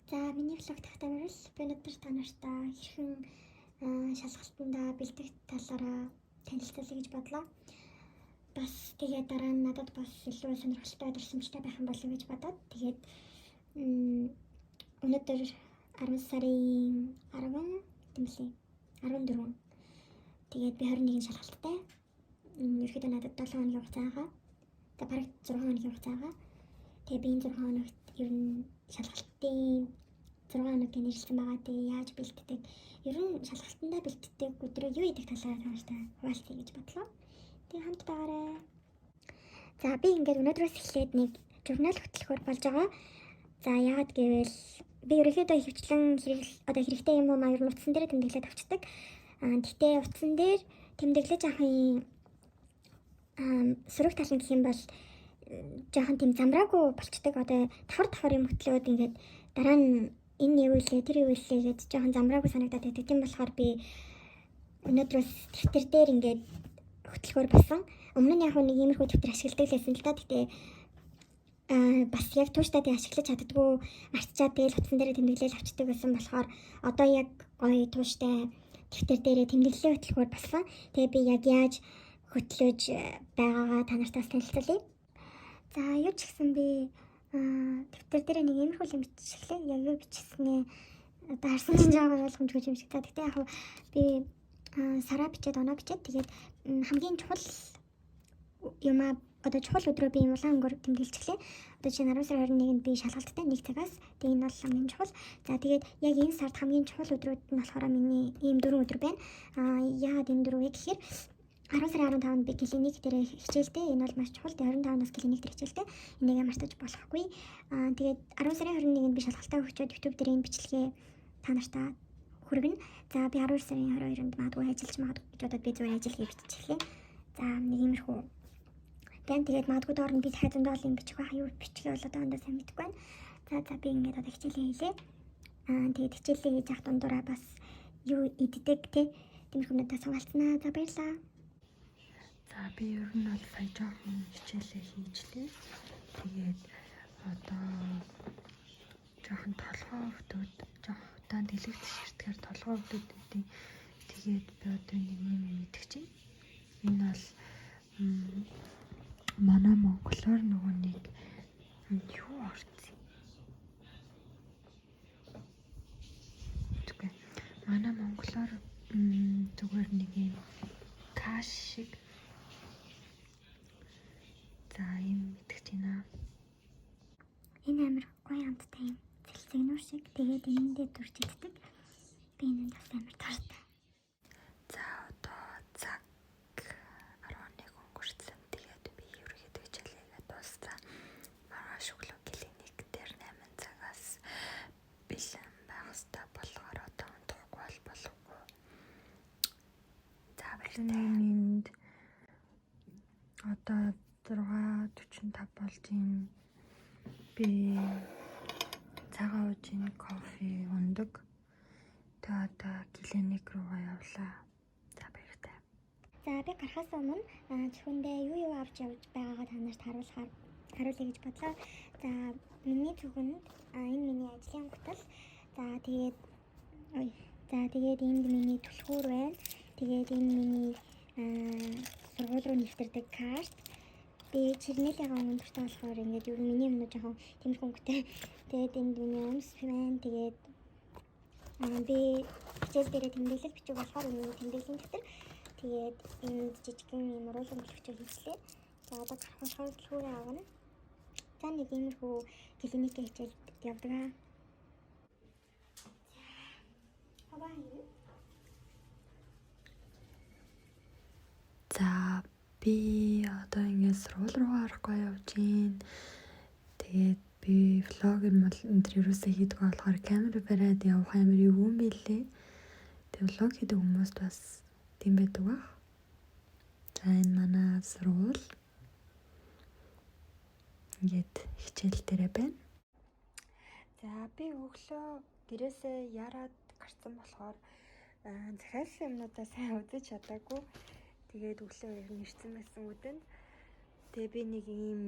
За миний влог тагтамжил би өнөөдөр та нартай хэрхэн шалгалтандаа бэлдэх талаараа танилцуулъя гэж бодлоо. Бас тэгээд дараа нь надад бас илүү сонирхолтой дурсамжтай байх юм болов гэж бодоод тэгээд өнөөдөр 10 сарын 10 тэмлээ 14. Тэгээд би 21-ний шалгалттай. Ерөөхдөө надад 7 хоногийн хугацаагаа. За бараг 6 хоногийн хугацаагаа. Тэгээд би энэ 6 хоногт ер нь шалгалтын 6 хоногийн нэрлсэн байгаа. Тэгээ яаж бэлддэг? Ер нь шалгалтандаа бэлддэг өдрөө юу идэх талаар тааштай хуваалцъя гэж бодлоо. Тэгээ хамт байгаарай. За би ингээд өнөөдрөөс эхлээд нэг журнал хөтлөхөөр болж байгаа. За яагаад гэвэл би ерөөхдөө хөвчлэн хэрэгтэй юм уу ер нь утсан дээр тэмдэглээд авчдаг. Гэхдээ утсан дээр тэмдэглэж авахын сөрөг тал нь гэх юм бол жоохон тийм замраагүй болчдөг. Одоо давхар юм хөтлөөд ингээд дараа нь энэ юу вэ тэр юу вэ гэж жоохон замраагүй санагдаад байдаг. Тийм болохоор би өнөөдрөөс дэвтэр дээр ингээд хөтлөхөөр болсон. Өмнө нь яг нэг иймэрхүү дэвтэр ашигладаг байсан л да. Гэтэ бас яг тууштай тий ашиглаж чаддгүй арччаад тэгэл утсан дээр тэмдэглэл авчдаг байсан болохоор одоо яг гоё тууштай дэвтэр дээр тэмдэглэлээ хөтлөхөөр болсон. Тэгээ би яг яаж хөтлөж байгаагаа та нартай танилцуулъя. За юу ч гэсэн би дэвтэр дээр нэг иймэрхүү юм бичлээ. Яг юу бичснээ одоо харсан чинь жаагаар ойлгомжгүй юм шиг та. Гэтэ яг би сараа бичээд оноо бичээд тэгээд хамгийн чухал юм одоо чухал өдрөө би улаан өнгөөр тэмдэглэчихлээ. Одоо чинь 10 сарын 21-нд би шалгалттай 1 цагаас тэгээд энэ бол хамгийн чухал. За тэгээд яг энэ сард хамгийн чухал өдрүүд нь болохоор миний ийм 4 өдөр байна. Яагаад энэ 4 вэ гэхээр 10 сарын 15-нд би клиник дээр хичээлтэй. Энэ бол маш чухал. Тэгээд 25-наас клиник дээр хичээлтэй. Энийг мартаж болохгүй. Тэгээд 10 сарын 21-нд би шалгалтаа өгчөөд YouTube дээр энэ бичлэгээ та нартай хүргэнэ. За би 12 сарын 22-нд магадгүй ажиллаж магадгүй гэж бодоод би зүгээр ажил хийж бичихлээ. За нэг иймэрхүү. Тэгээд магадгүй доор нь би дахиад зөндөө юм бичих байх. Юу бичихээ бол одоо ондоо сайн мэдэхгүй байна. За би ингээд одоо хичээлээ хийлээ. Тэгээд хичээлээ хийж явах дундуура бас юу иддэг те. Тиймэрхүү надад суулцнаа. За баярлаа. За би ер нь бол сая жоохон хичээлээ хийжлээ. Тэгээд одоо жоохон толгой өвдөд жоохон удаан дэлгэрч ширтгэхээр толгой өвдөд өгдөө. Тэгээд би одоо нэг юм идэх чинь. Энэ бол манай монголоор нөгөө нэг юу орсон. Тэгвэл манай монголоор зүгээр нэг юм каш шиг за юм идэх чинь. Энэ амар гоё амттай юм. Цэлцэгнүүр шиг. Тэгээд энэ дээр дүрч иддэг. Би энэ бас амар тартай. За одоо цаг 11 өнгөрсөн. Тэгээд би ерөөхдөө хичээлээ дууссан. Маргааш өглөө клиник дээр 8 цагаас бэлэн байх ёстой болохоор одоо унтахгүй болохгүй. За баярлалаа. Одоо 6:45 болж байна. Би цагаан ууж кофе ундаг. Тэгээ одоо клиник руугаа явлаа. За баяртай. За би гарахаас өмнө зөвхөндөө юу авч явж байгаагаа та нарт харуулъя гэж бодлоо. За миний зөвхөнд энэ миний ажлын гутал. За тэгээд энд миний түлхүүр байна. Тэгээд энэ миний сургууль руу нэвтэрдэг карт. Би чирнэлийнхаа өнөртэй болохоор ингээд ер нь миний өмнө жоохон тиймэрхүү өнгөтэй. Тэгээд энд миний өмс байна. Тэгээд би хичээл дээр тэмдэглэл бичих болохоор миний тэмдэглэлийн дэвтэр. Тэгээд энд жижигхэн юм уруулан төлөвчөө хийслээ. За одоо гарах болохоор төлхүүрээ авна. За нэг иймэрхүү клиникийн хичээлд явдаг. За би одоо ингээд сургууль руу гарахгүй явж гин. Тэгээд би влог юм бол энэ төрөөсөө хийдэг болохоор камера бариад явах амар юу юм бэлээ. Тэгээд влог хийдэг хүмүүст бас тийм байдаг баг. За энэ манай сургууль. Ингээд хичээл дээрээ байна. За би өглөө гэрээсээ яраад гарсан болохоор захиалсан юмнуудаа сайн үзэж чадаагүй. Тэгээд өглөө ирсэн байсан үдэнд. Тэгээ би нэг ийм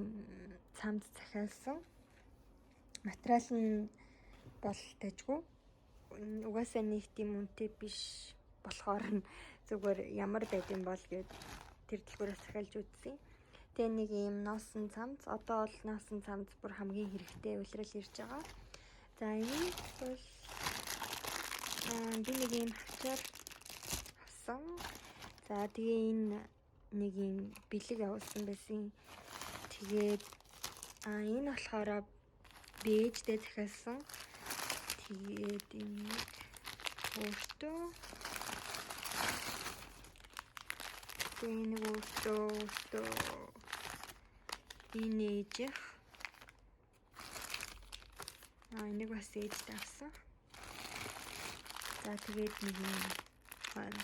цамд захиалсан. Материал нь бол дайггүй. Угаасаа нэг тийм үнэтэй биш болохоор нь зүгээр ямар байд юм бол гээд тэр дэлгүүрээс захиалж үзсэн. Тэгээ нэг ийм носон цамц, одоо бол носон цамц бүр хамгийн хэрэгтэй улирал ирж байгаа. За энэ бол би нэг ийм хавчаар авсан. За тэгээ энэ нэг ийм бэлэг явуулсан байсан. Тэгээд энэ болохоор би ээждээ захиалсан. Тэгээд энэ өөртөө энэ ээжих энийг бас ээжтэй авсан. За тэгээд нэг юм байна.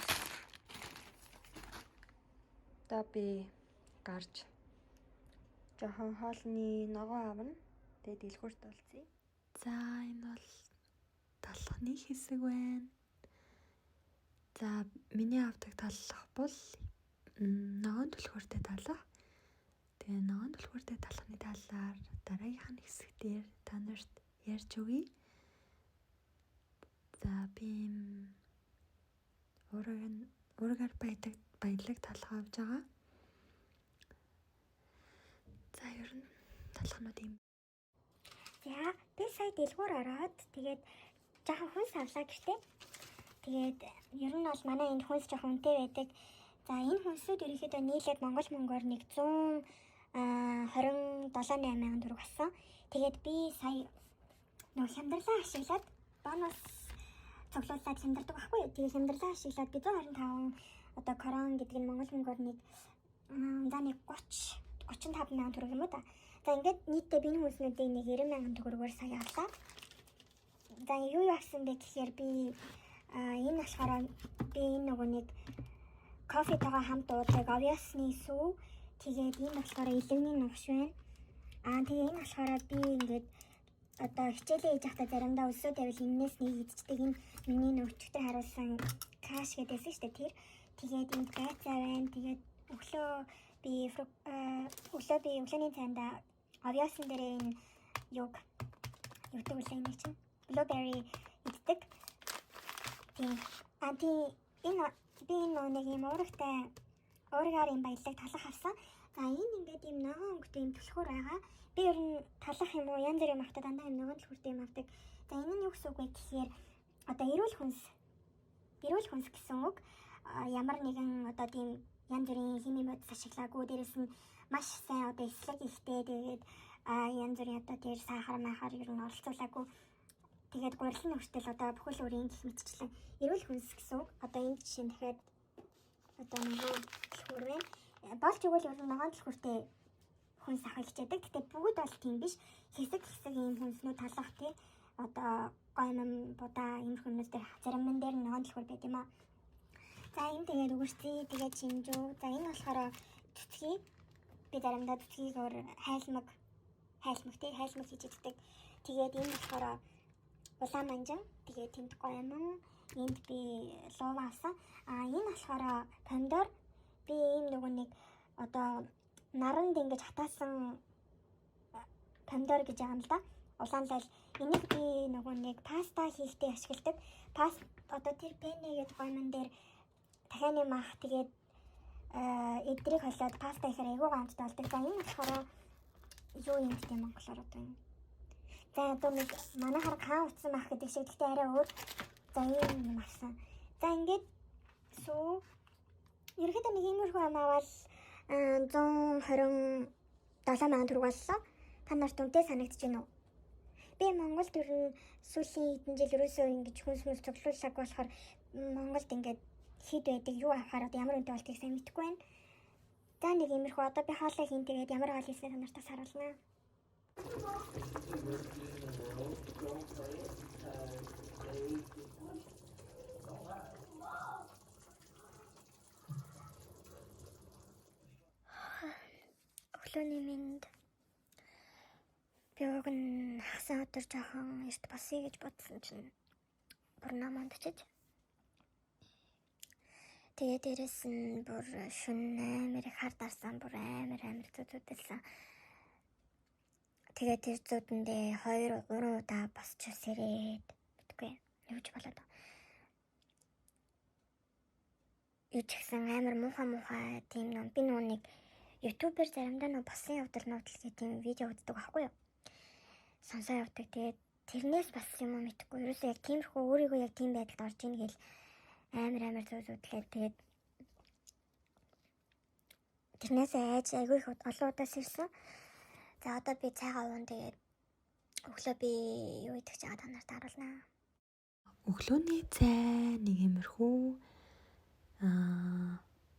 Одоо би гарч жоохон хоолны ногоо авна. Тэгээд дэлгүүрт олцъя. За энэ бол талхны хэсэг байна. За миний авдаг таллах бол ногоон түлхүүртэй талах. Тэгээ ногоон түлхүүртэй талхны талаар дараагийнх нь хэсгээр та нарт ярьж өгье. За би өөрөөр баялаг талх авж байгаа. За ер нь талхнууд юм. За би сая дэлгүүр ороод тэгээд жоохон хүнс авлаа гэжтэй. Тэгээд ер нь бол манай энэ хүнс жоохон үнэтэй байдаг. За энэ хүнсүүд ерөнхийдөө нийлээд Монгол мөнгөөр 127-8 мянган төгрөг болсон. Тэгээд би сая нөгөө хямдралаа ашиглаад бонус цуглуулад хямдардаг байхгүй. Тэгээд хямдралаа ашиглаад би 125 одоо корон гэдэг нь Монгол мөнгөөр нэг 35 мянган төгрөг юм уу та. За ингээд нийтдээ би энэ хүнснүүдийг нэг 90 мянган төгрөгөөр сая авлаа. За юу авсан бэ гэхээр би энэ болохоор би энэ нөгөө нэг кофетойгоо хамт уудаг овёсны сүү. Тэгээд энэ болохоор элевний нугш байна. Тэгээ энэ болохоор би ингээд одоо хичээлээ хийж байхдаа заримдаа өсөө тавил энэс нэг идчихдэг энэ миний нөвчгтэй харуулсан каш гэдээсэн шүү дээ тэр. Тэгээд энэ гайцаа байна. Тэгээд өглөө би өглөөний цайндаа овёсон дээр энэ юудаг үлээ нэг чинь blueberry иддэг. Энэ би нэг юм уургаар юм баялаг талах авсан. За энэ ингээд юм ногоон өнгөтэй юм түлхүүр байгаа. Би ер нь талах юм уу янз бүрийн авахтаа дандаа юм ногоон түлхүүртэй юм авдаг. За энэ нь юу гэсэн үг вэ гэхээр одоо эрүүл хүнс гэсэн үг. Ямар нэгэн одоо тийм янз бүрийн химийн бодис ашиглаагүй, дээрэс нь маш сайн одоо эслэг ихтэй, тэгээд янз бүрийн одоо тэр сахар махаар ер нь оролцуулаагүй. Тэгээд гурилын хүртэл одоо бүхэл бүрийн гэх мэтчлэн эрүүл хүнс гэсэн үг. Одоо энэ жишээ дахиад одоо ногоон түлхүүр байна. Болж игэл ер нь ногоон түлхүүртэй хүнс авах хичээдэг. Гэтэ бүгд бол тийм биш. Хэсэг ийм хүнснүүд талах тий. Одоо гоймон будаа ийм хүннүүд дээр заримн дээр ногоон түлхүүр байт юм аа. За энэ тэгээд үгэрцээ, тэгээд шинжүү. За энэ болохоор цэцгий. Би заримдаа цэцгийг хайлмаг хийж иддэг. Тэгээд энэ болохоор улаан манжин, тэгээд тэнд гоймон, энд би лув авсан. Энэ болохоор помидор. Би ийм нөгөө нэг одоо наранд ингэж хатаасан помидор гэж байгаа юм л да. Улаан лал. Энийг би нөгөө нэг паста хийхдээ ашигладаг. Одоо тэр пенэ гэдэг гоймон дээр дахианы мах тэгээд эдрийг холиод паста ихээр айгүй гамттай болдог. За энэ болохоор юу юм гэдэг монголоор одоо юм. За одоо нэг манайхаар каан утсан мах гэдэг шиг гэхдээ арай өөр. За ийм юм авсан. За ингээд сүү ерөөхдөө нэг иймэрхүү юм аваад 127 мянган төгрөг боллоо. Та нарт үнэтэй санагдаж байна уу? Би Монголд ер нь сүүлийн хэдэн жил ерөөсөө ингэж хүнс цуглуулсаг болохоор Монголд ингээд хэд байдаг юу авахаар одоо ямар үнэтэй болтыг сайн мэдэхгүй байна. За нэг иймэрхүү одоо би хоолой хийн тэгээд ямар хоол хийсэн та нартаа харуулна. Өглөөний минь би уг нь хасан өдөр жоохон эрт босъё гэж бодсон чинь бүр намайг бичиж. Тэгээ дээрэс нь бүр шүн амар их хар дарсан, бүр амар зүудэлсэн. Тэгээд тэр зүүдэндээ 2 3 удаа босч үсэрээд мэдгүй юу ч болоод. Юу ч гэсэн амар муухай тийм ном. Би нэг ютубер заримдаа босын явдал гэх тийм видео үздэг байхгүй юу? Сонсоо явдаг. Тэгээд тэрнээс бас юм мэдхгүй. Ерөөсөө яг тиймэрхүү өөрийгөө яг тийм байдалд орж ийн гэл амар зүудлээд тэгээд тэрнээс айж айгүй их олон удаа сэрсэн. За одоо би цайгаа уун тэгээд өглөө би юу идэх чагаа та нарт харуулнаа. Өглөөний цай нэг иймэрхүү.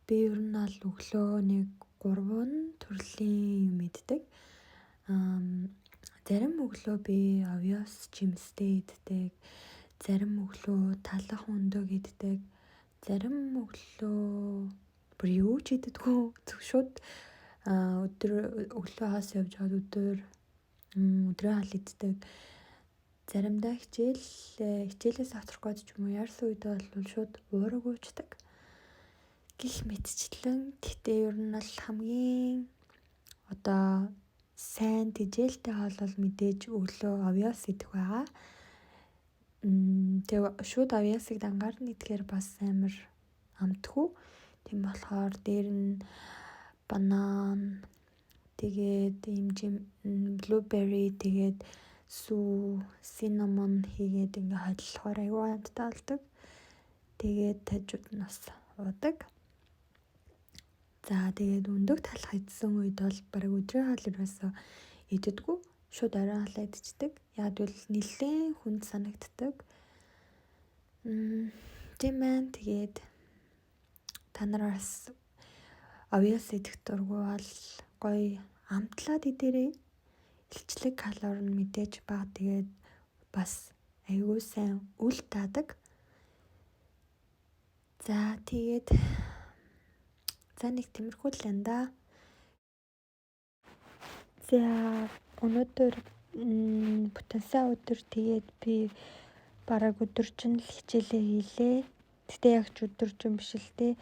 Би ер нь бол өглөө нэг 3 төрлийн юм иддэг. Зарим өглөө би овёс жимстэй иддэг. Зарим өглөө талах өндөг иддэг. Зарим өглөө бүр юу ч иддэггүй. Шууд өдөр өглөө хаас явж хаад өдрөө хаал иддэг. Заримдаа хичээлээс аврах гээд ч юм уу яарсан үед бол шууд уураг уучдаг. Гэх мэтчлэн гэтээ ер нь бол хамгийн одоо сайн тэжээлтэй хоол бол мэдээж өглөө овёс идэх байгаа. Тэгээ шууд овёсыг дангаар нь идэхээр бас амар амтгүй. Тийм болохоор дээр нь банан тэгээд blueberry тэгээд сүү, cinnamon хийгээд ингээ хойлохоор аюу амттай болдог. Тэгээд тажууд нь бас уудаг. За тэгээд өндөг талах идсэн үед бол бараг өдрийн хаал ерөөсөө иддэггүй. Шууд оройн хаалаа идчихдэг. Яг бол нэлээд хүнд санагддаг. Тийм байна. Тэгээд та нар бас овёс идэх дургу бол гоё амтлаад идээрэй. Илчлэг калори нь мэдээж бага. Тэгээд бас аюу сайн үл таадаг. За тэгээд нэг тиймэрхүү л энэ да. За өнөөдөр бүтэнсаа өдөр тэгээд би бараг өдөржин л хичээлээ хийлээ. Гэтэ яг ч өдөржин биш л те.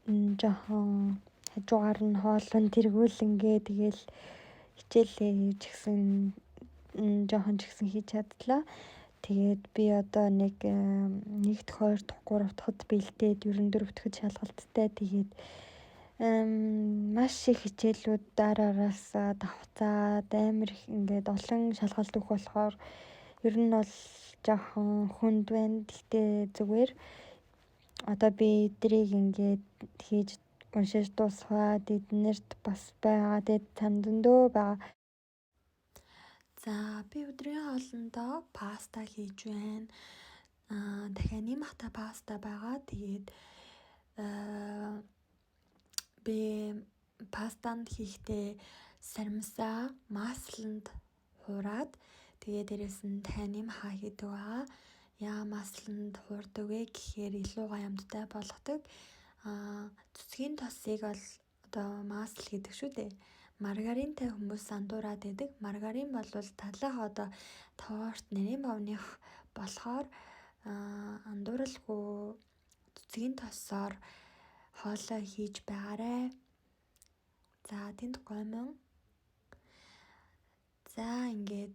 Жохон хажуугаар нь хоолон тэргүүлэнгээ тэгэл хичээлээ хийж гисэн жохон ч гэсэн хийж чадлаа. Тэгээд би одоо нэг 1-р, 2-р, 3-р дахад бэлдээд 4 дахад шалгалттай. Тэгээд маш их хичээлүүд дараараас давхцаад амар их ингээд олон шалгалт өгөх болохоор ер нь бол жоохон хүнд байна. Гэхдээ зүгээр одоо би эдрийг ингээд хийж уншиж дуусгаад эднэрт бас байгаа. Тэгээд цандандөө байгаа. За би өдрийн хоолндоо паста хийж байна. Дахиад нэмахта паста байгаа. Тэгээд би пастанд хийхдээ сарамсаа масланд хуураад тэгээд дээрээс нь тайны маха хийдэг байгаа. Яа масланд хуурдаг вэ гэхээр илүү гоё амттай болгодог. Цэцгийн тосыг бол одоо масл гэдэг шүү дээ. Маргаринтай хүмүүс андуураад байдаг. Маргарин бол талах одоо торт нарийн бовных болохоор андууралгүй цэцгийн тосоор хоолоо хийж байгаарэ. За тэнд гомон. За ингээд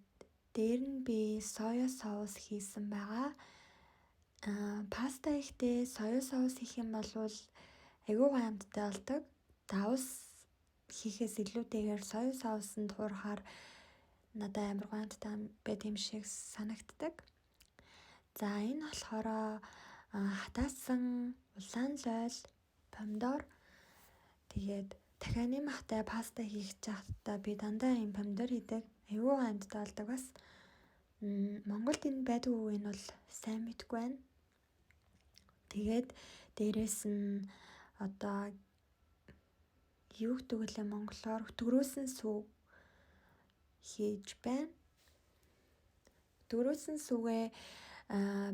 дээр нь би соя соус хийсэн байгаа. Паста ихтэй соя соус хийх юм бол аюу гой амттай болдог. Давс хийхээс илүүтэйгээр соя соусанд хуурахаар надад амар гой амттай байт юм шиг санагддаг. За энэ болохоор хатаасан улаан лойл, помидор тэгээд дахиад нэмахтай паста хийх чахтаа би дандаа юм помидор хийдэг. Аюу амттай болдог бас. Монголд энэ байдаг уу энэ бол сайн мэдгүй байна. Тэгээд дээрэс нь одоо юу гэдэг вэ монголоор өтгөрөөсөн сүв хийж байна. Өтгөрөөсөн сүвээ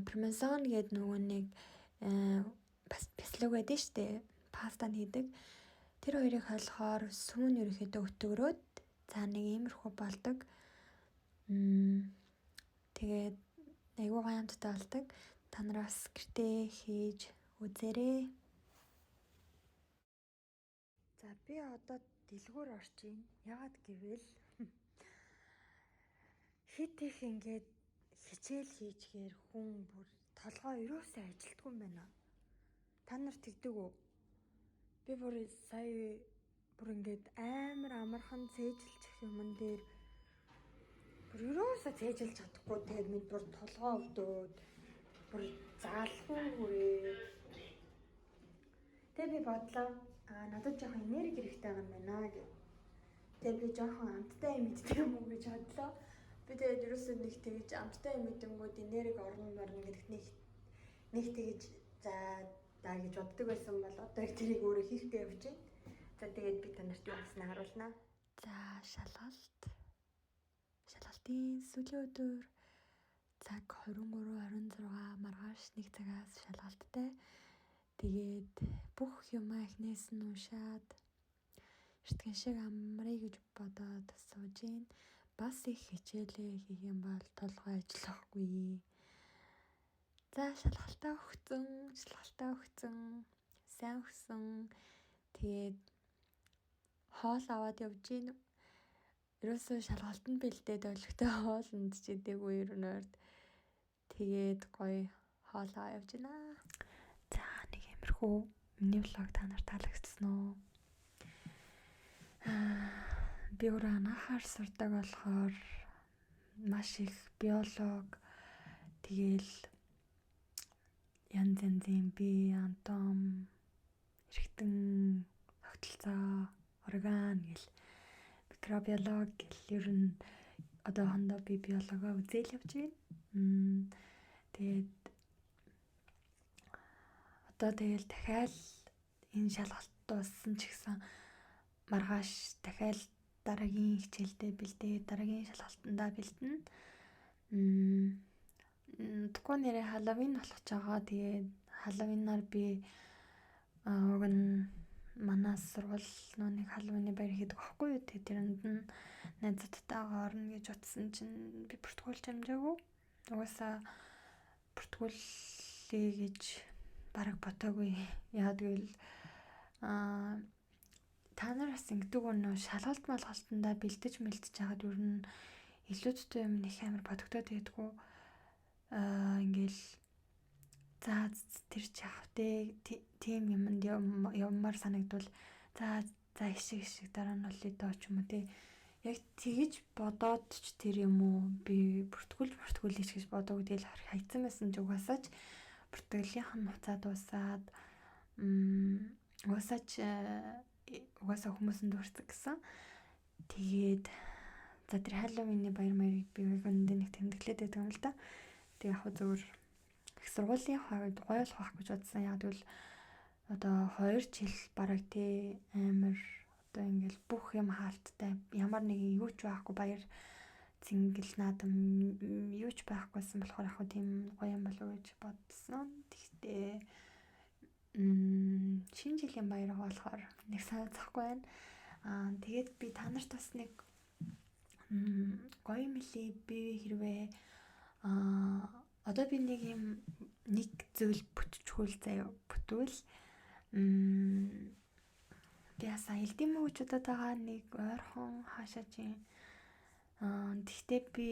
пармезан гэдэг нөгөө нэг бяцлаг байдаг штэ. Пастанд хийдэг. Тэр хоёрыг хойлохоор сүв нь ерөөхдөө өтгөрөөд за нэг иймэрхүү болдог. Тэгээд аюу гой амттай болдог. Та нараас гэртээ хийж үзээрэй. За би одоо дэлгүүр орж ийн. Яагаад гэвэл хит их ингээд хичээл хийчихээр хүн бүр толгой ерөөсөө ажилтгүй юм байна. Та нар тэгдэг үү? Би бүр сая бүр ингээд амар амархан цээжилчих юмн дээр бүр ерөөсөө цээжилж чадахгүй тэгээд минь бүр толгой өвдөөд бүр заалгүй хүрээ. Тэгээд би бодлоо надад жоохон энерги хэрэгтэй юм байна гэх. Тэгээд би жоохон амттай юм идэх юм уу гэж бодлоо. Би тэгээд ерөөсөө нэг тэгж амттай юм идэнгүүд энерги орно гэдэгт нэг тэгж за гэж боддог байсан бол одоо их тэрийг өөрөө хийхгээ явж байна. За тэгээд би танарт юу хийснэ харуулнаа. За шалгалтын сүүлийн өдөр цаг 23:26 маргааш 1 цагаас шалгалттай. Тэгээд бүх юмаа эхнээс нь уншаад эртхэн шиг амрыг гэж бодоод сууж гин. Бас их хичээлээ хийх юм бол толгой ажиллахгүй. За шалгалтаа өгсөн. Сайн өгсөн. Тэгээд хоол аваад явж гин. Ерөөсөө шалгалтанд бэлдээд олигтой хоол ундчихдэггүй ерөнөөр. Тэгээд гоё хоол аваад явж гинэ. За нэг юмрхүү миний влог та нарт таалагдсан уу? Би өөрөө анхаар сурдаг болохоор маш их биолог тэгэл янз янзын бие, атом, эргэтэн, тогтолцоо, орган гэл микробиолог гэл ер нь одоохондоо би биологоо үзэл явж байна. Тэгээд одоо тэгэл дахиад энэ шалгалт дууссан ч гэсэн маргааш дахиад дараагийн хичээлдээ бэлдээ, дараагийн шалгалтандаа бэлдэнэ. Тэгвэл нэрээ Халлоуин болох ч байгаа. Тэгээд Халлоуинаар би уг нь манай сургууль нэг Халлоуины баяр хийдэг байхгүй юу? Тэгээд тэрэнд нь найзуудтайгаа орно гэж утсан чинь би протокол чамжаагүй. Угаасаа протоколээ гэж бараг ботоогүй. Яа гэвэл та нар бас ингэдэг өнөө шалгалт малгалтандаа бэлдэж хагаад ер нь илүүдтэй юм их амар бодогдоод байдгүй. Ингээл за тэр чаах тийм юмд явмаар санагдвал за ишиг дараа нь олё ч юм уу те. Яг тэгэж бодоод ч тэр юм уу би протокол хийж гэж бодоогүй тэгэл хайцсан байсан ч угаасаач протоколынх нь хуцаа дуусаад угаасаа хүмүүсэнд дурсаг гэсэн. Тэгээд за тэр Халлоуины баяр маяг би өндөө нэг тэмдэглээд байдаг юм л да. Тэгээд яг зөвөр их сургуулийн хувьд гоё болох гэж бодсон. Яг тэгвэл одоо 2 жил бараг тий амар одоо ингээл бүх юм хаалттай ямар нэг юу ч байхгүй баяр зингэл наадам юу ч байхгүйсэн болохоор яг тийм гоё юм болов уу гэж бодсон. Тэгтээ шинэ жилийн баяр болохоор нэг санацхгүй байна. Тэгээд би та нарт бас нэг гоё мэлий би хэрвээ одоо би нэг зүйл бүтчихвэл заяа бүтвэл би асаа элдийн мөгчүүдэд байгаа нэг ойрхон хаашаа чинь тэгтээ би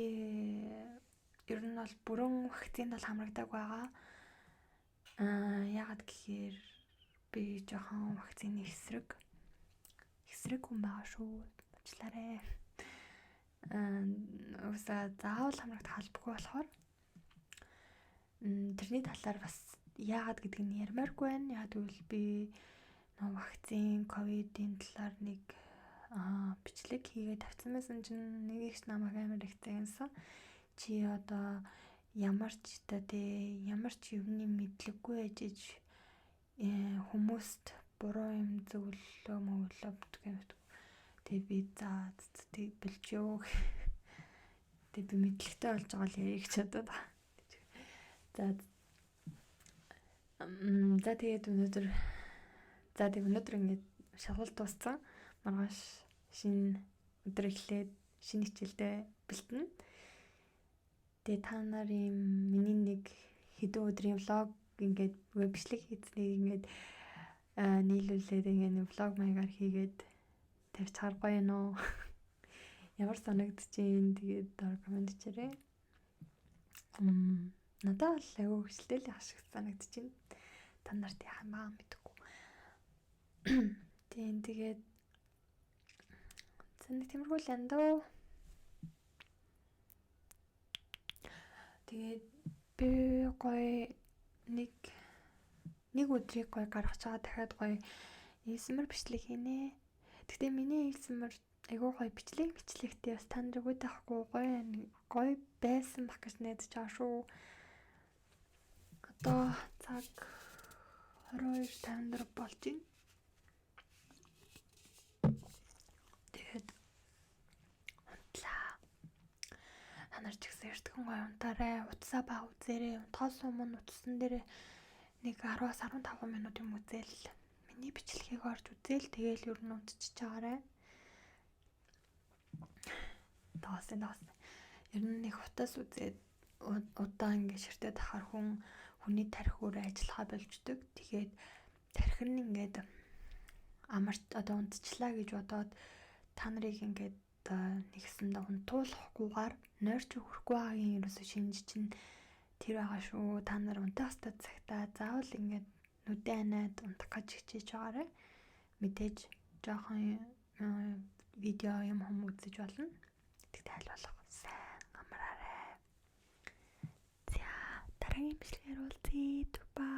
ер нь бол бүрэн вакцинд бол хамрагдаг байгаа. Яагаад гэхээр би жоохон вакцины эсрэг хүн байгаа шүү. Уучлаарай. Уусаа заавал хамрагдах албагүй болохоор тэрний талаар бас яагаад гэдгийг нь ярмааргүй байна. Яг тэгвэл би вакцин ковидын талаар нэг бичлэг хийгээд тавьсан байсан чинь нэг их намайг амар их загнасан. Чи одоо ямар ч юмны мэдлэггүй ажиж хүмүүст буруу юм зөвлөлөө гэдэг. Тэгээ би за бэлжөө. Тэгээ би мэдлэгтэй болж байгаа л ярих гэж бодоод байна. За тэгээд өнөөдөр ингээд шалгалт дууссан. Маргааш шинэ өдөр эхлээд шинэ хичээлдээ бэлтэнэ. Тэгээ та нарын миний нэг хэдэн өдрийн влог ингээд бичлэг хийцнийг ингээд нийлүүлээд ингээд влог маягаар хийгээд тавьчихаар гоё нөө. Ямар санагдчихээн тэгээд доор комент хийрээ. Надад бол айгүй хүчтэй л ашиг санагдчихээн. Та нарт яах юм аа мэдэхгүй. Тэгээд зэн тиймэрхүү л энэ дөө. Тэгээд би гоё нэг өдрийг гоё гаргаж байгаа дахиад гоё ASMR бичлэг хийнэ. Гэхдээ миний ASMR айгүй гоё бичлэгтэй бас та нарыг үдахгүй гоё байсан баг гэж найдаж байгаа шүү. Одоо цаг 22:54 болж байна. Тэгээд унтлаа. Ханаар ч гэсэн эртхэн гоё унтаарай. Утсаа ба үзээрэй. Унтахаас өмнө утсан дээр нэг 10-аас 15 минут юм үзэл. Миний бичлэгийг орж үзэл. Тэгээл ер нь унтчих чагаарай. Тоосон. Ер нь нэг утас үзээд удаан ингэ ширтээ тахаар хүний тархиур ажиллахаа болждөг. Тэгээд тархи нь ингээд амарч одоо унтчлаа гэж бодоод та нарыг ингээд нэгсэндээ унтуулахгүйгээр нойрч өгөхгүй байгаагийн ерөөсө шинж чинь тэр байгаа шүү. Та нар унтах хэвээр цагтаа заавал ингээд нүдэн анаад унтах гэж хичээж байгаарай. Мэдээж жоохон видео юм үзэж болно. Тэгтээ аль болох сайн амраарай. За дараагийн бичлэгээр уулзъя. Бай.